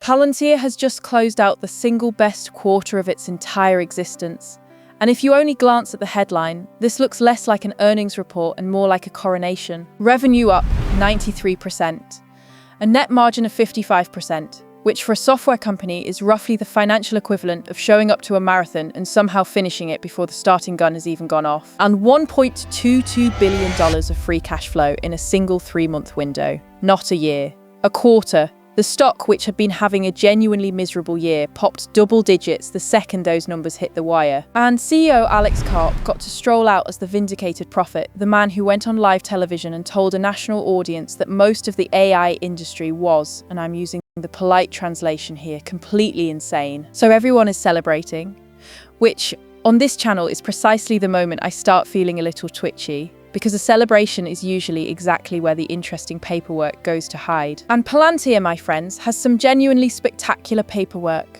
Palantir has just closed out the single best quarter of its entire existence. And if you only glance at the headline, this looks less like an earnings report and more like a coronation. Revenue up 93%, a net margin of 55%, which for a software company is roughly the financial equivalent of showing up to a marathon and somehow finishing it before the starting gun has even gone off. And $1.22 billion of free cash flow in a single 3-month window. Not a year, a quarter. The stock, which had been having a genuinely miserable year, popped double digits the second those numbers hit the wire. And CEO Alex Karp got to stroll out as the vindicated prophet, the man who went on live television and told a national audience that most of the AI industry was, and I'm using the polite translation here, completely insane. So everyone is celebrating, which on this channel is precisely the moment I start feeling a little twitchy, because a celebration is usually exactly where the interesting paperwork goes to hide. And Palantir, my friends, has some genuinely spectacular paperwork.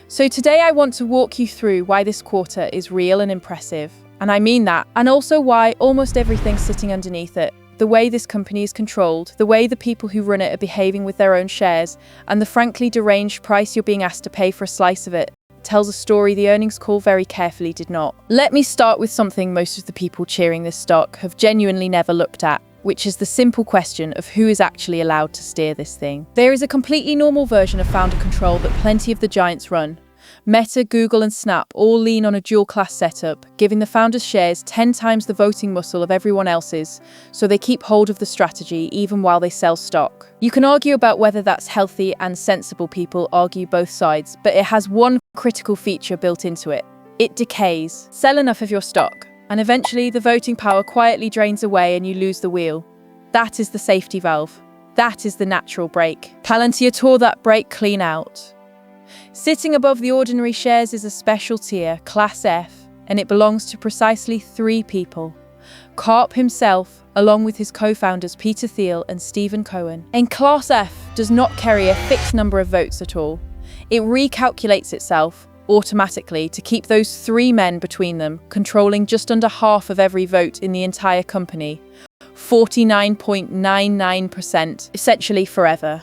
So today I want to walk you through why this quarter is real and impressive, and I mean that, and also why almost everything's sitting underneath it. The way this company is controlled, the way the people who run it are behaving with their own shares, and the frankly deranged price you're being asked to pay for a slice of it tells a story the earnings call very carefully did not. Let me start with something most of the people cheering this stock have genuinely never looked at, which is the simple question of who is actually allowed to steer this thing. There is a completely normal version of founder control that plenty of the giants run. Meta, Google and Snap all lean on a dual-class setup, giving the founders' shares 10 times the voting muscle of everyone else's, so they keep hold of the strategy even while they sell stock. You can argue about whether that's healthy, and sensible people argue both sides, but it has one critical feature built into it. It decays. Sell enough of your stock, and eventually the voting power quietly drains away and you lose the wheel. That is the safety valve. That is the natural brake. Palantir tore that brake clean out. Sitting above the ordinary shares is a special tier, Class F, and it belongs to precisely 3 people. Karp himself, along with his co-founders Peter Thiel and Stephen Cohen. And Class F does not carry a fixed number of votes at all. It recalculates itself automatically to keep those 3 men between them, controlling just under half of every vote in the entire company, 49.99%, essentially forever,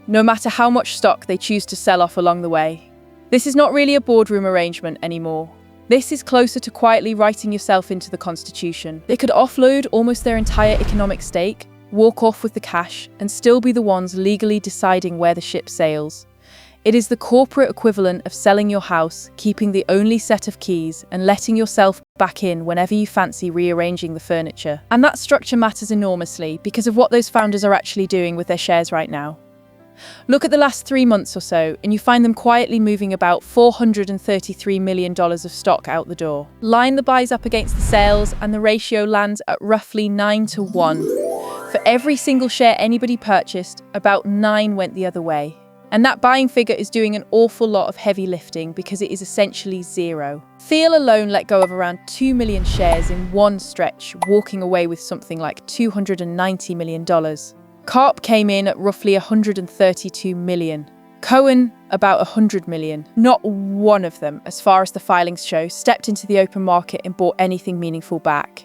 no matter how much stock they choose to sell off along the way. This is not really a boardroom arrangement anymore. This is closer to quietly writing yourself into the Constitution. They could offload almost their entire economic stake, walk off with the cash, and still be the ones legally deciding where the ship sails. It is the corporate equivalent of selling your house, keeping the only set of keys, and letting yourself back in whenever you fancy rearranging the furniture. And that structure matters enormously because of what those founders are actually doing with their shares right now. Look at the last 3 months or so, and you find them quietly moving about $433 million of stock out the door. Line the buys up against the sales, and the ratio lands at roughly 9-to-1. For every single share anybody purchased, about 9 went the other way. And that buying figure is doing an awful lot of heavy lifting because it is essentially zero. Thiel alone let go of around 2 million shares in one stretch, walking away with something like $290 million. Karp came in at roughly 132 million. Cohen, about 100 million. Not one of them, as far as the filings show, stepped into the open market and bought anything meaningful back.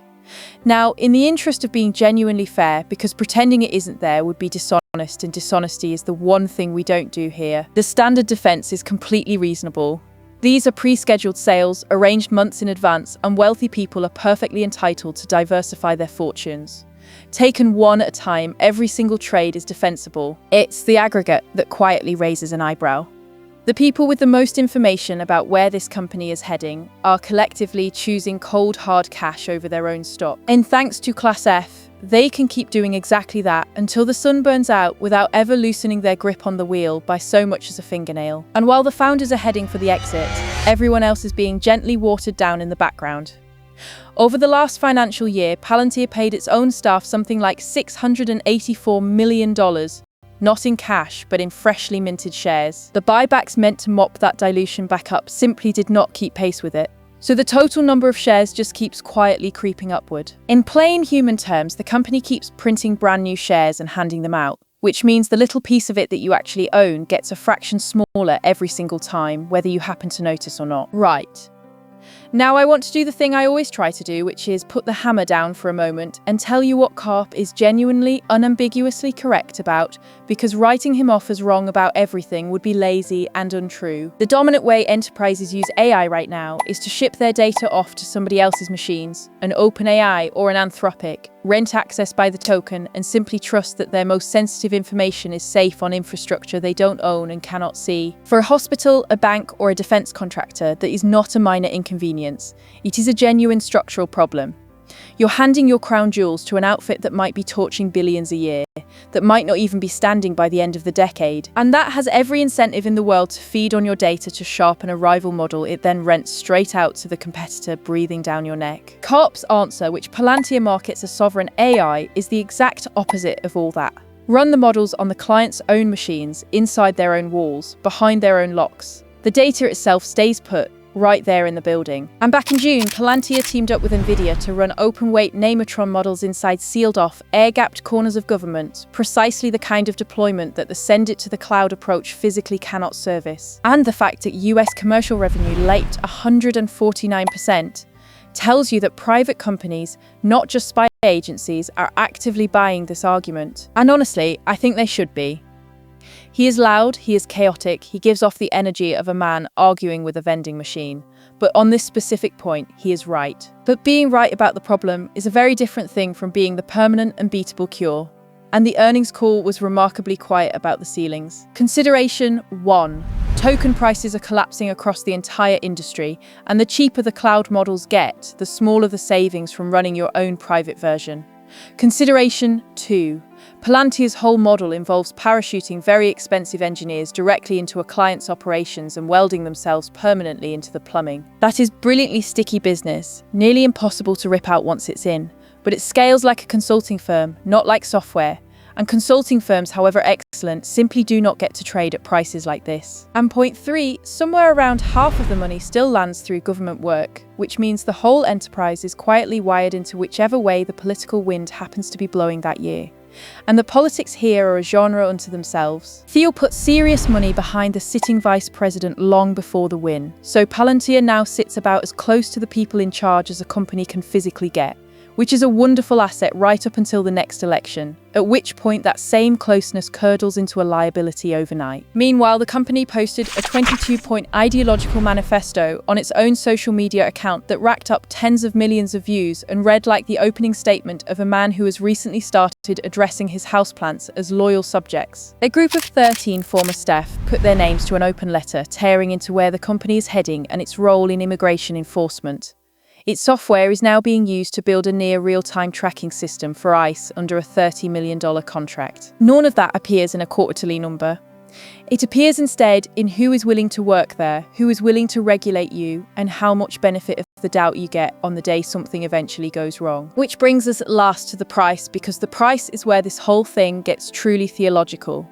Now, in the interest of being genuinely fair, because pretending it isn't there would be dishonest, and dishonesty is the one thing we don't do here, the standard defense is completely reasonable. These are pre-scheduled sales, arranged months in advance, and wealthy people are perfectly entitled to diversify their fortunes. Taken one at a time, every single trade is defensible. It's the aggregate that quietly raises an eyebrow. The people with the most information about where this company is heading are collectively choosing cold hard cash over their own stock. And thanks to Class F, they can keep doing exactly that until the sun burns out without ever loosening their grip on the wheel by so much as a fingernail. And while the founders are heading for the exit, everyone else is being gently watered down in the background. Over the last financial year, Palantir paid its own staff something like $684 million, not in cash, but in freshly minted shares. The buybacks meant to mop that dilution back up simply did not keep pace with it. So the total number of shares just keeps quietly creeping upward. In plain human terms, the company keeps printing brand new shares and handing them out, which means the little piece of it that you actually own gets a fraction smaller every single time, whether you happen to notice or not. Right. Now I want to do the thing I always try to do, which is put the hammer down for a moment and tell you what Karp is genuinely, unambiguously correct about, because writing him off as wrong about everything would be lazy and untrue. The dominant way enterprises use AI right now is to ship their data off to somebody else's machines, an OpenAI or an Anthropic, rent access by the token, and simply trust that their most sensitive information is safe on infrastructure they don't own and cannot see. For a hospital, a bank, or a defense contractor, that is not a minor inconvenience. It is a genuine structural problem. You're handing your crown jewels to an outfit that might be torching billions a year, that might not even be standing by the end of the decade, and that has every incentive in the world to feed on your data to sharpen a rival model it then rents straight out to the competitor breathing down your neck. Karp's answer, which Palantir markets as sovereign AI, is the exact opposite of all that. Run the models on the client's own machines, inside their own walls, behind their own locks. The data itself stays put, right there in the building. And back in June, Palantir teamed up with Nvidia to run open-weight Nemotron models inside sealed-off, air-gapped corners of government, precisely the kind of deployment that the send-it-to-the-cloud approach physically cannot service. And the fact that US commercial revenue leaped 149% tells you that private companies, not just spy agencies, are actively buying this argument. And honestly, I think they should be. He is loud, he is chaotic, he gives off the energy of a man arguing with a vending machine. But on this specific point, he is right. But being right about the problem is a very different thing from being the permanent and beatable cure. And the earnings call was remarkably quiet about the ceilings. Consideration 1. Token prices are collapsing across the entire industry, and the cheaper the cloud models get, the smaller the savings from running your own private version. Consideration 2. Palantir's whole model involves parachuting very expensive engineers directly into a client's operations and welding themselves permanently into the plumbing. That is brilliantly sticky business, nearly impossible to rip out once it's in, but it scales like a consulting firm, not like software. And consulting firms, however excellent, simply do not get to trade at prices like this. And point 3, somewhere around half of the money still lands through government work, which means the whole enterprise is quietly wired into whichever way the political wind happens to be blowing that year. And the politics here are a genre unto themselves. Theo put serious money behind the sitting vice president long before the win, so Palantir now sits about as close to the people in charge as a company can physically get, which is a wonderful asset right up until the next election, at which point that same closeness curdles into a liability overnight. Meanwhile, the company posted a 22-point ideological manifesto on its own social media account that racked up tens of millions of views and read like the opening statement of a man who has recently started addressing his houseplants as loyal subjects. A group of 13 former staff put their names to an open letter tearing into where the company is heading and its role in immigration enforcement. Its software is now being used to build a near real-time tracking system for ICE under a $30 million contract. None of that appears in a quarterly number. It appears instead in who is willing to work there, who is willing to regulate you, and how much benefit of the doubt you get on the day something eventually goes wrong. Which brings us at last to the price, because the price is where this whole thing gets truly theological.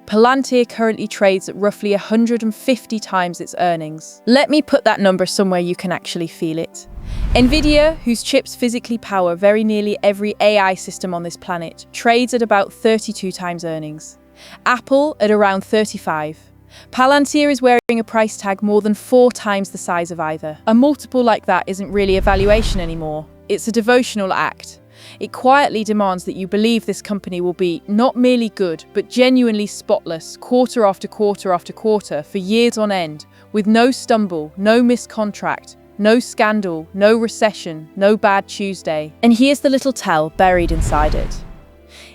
Palantir currently trades at roughly 150 times its earnings. Let me put that number somewhere you can actually feel it. Nvidia, whose chips physically power very nearly every AI system on this planet, trades at about 32 times earnings. Apple at around 35. Palantir is wearing a price tag more than 4 times the size of either. A multiple like that isn't really a valuation anymore. It's a devotional act. It quietly demands that you believe this company will be not merely good, but genuinely spotless, quarter after quarter after quarter, for years on end, with no stumble, no missed contract, no scandal, no recession, no bad Tuesday. And here's the little tell buried inside it.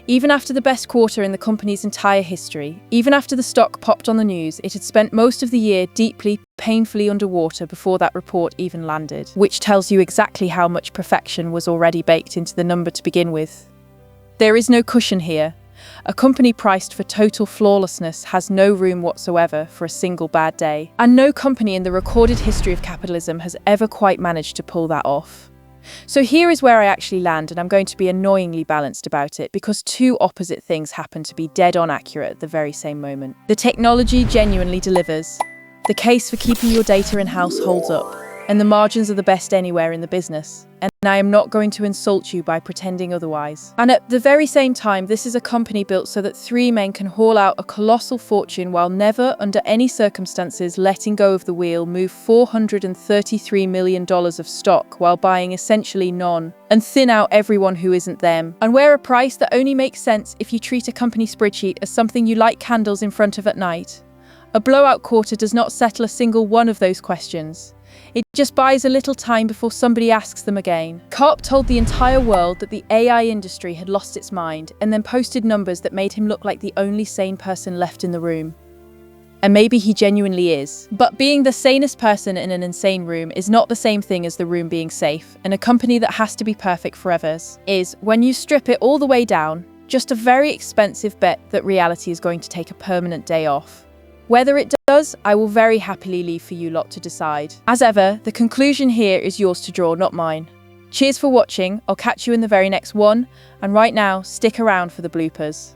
Even after the best quarter in the company's entire history, even after the stock popped on the news, it had spent most of the year deeply, painfully underwater before that report even landed, which tells you exactly how much perfection was already baked into the number to begin with. There is no cushion here. A company priced for total flawlessness has no room whatsoever for a single bad day. And no company in the recorded history of capitalism has ever quite managed to pull that off. So here is where I actually land, and I'm going to be annoyingly balanced about it, because two opposite things happen to be dead on accurate at the very same moment. The technology genuinely delivers. The case for keeping your data in-house holds up. and the margins are the best anywhere in the business. And I am not going to insult you by pretending otherwise. And at the very same time, this is a company built so that three men can haul out a colossal fortune while never, under any circumstances, letting go of the wheel, move $433 million of stock while buying essentially none, and thin out everyone who isn't them. And wear a price that only makes sense if you treat a company spreadsheet as something you light candles in front of at night. A blowout quarter does not settle a single one of those questions. It just buys a little time before somebody asks them again. Karp told the entire world that the AI industry had lost its mind and then posted numbers that made him look like the only sane person left in the room. And maybe he genuinely is. But being the sanest person in an insane room is not the same thing as the room being safe, and a company that has to be perfect forever is, when you strip it all the way down, just a very expensive bet that reality is going to take a permanent day off. Whether it does, I will very happily leave for you lot to decide. As ever, the conclusion here is yours to draw, not mine. Cheers for watching, I'll catch you in the very next one, and right now, stick around for the bloopers.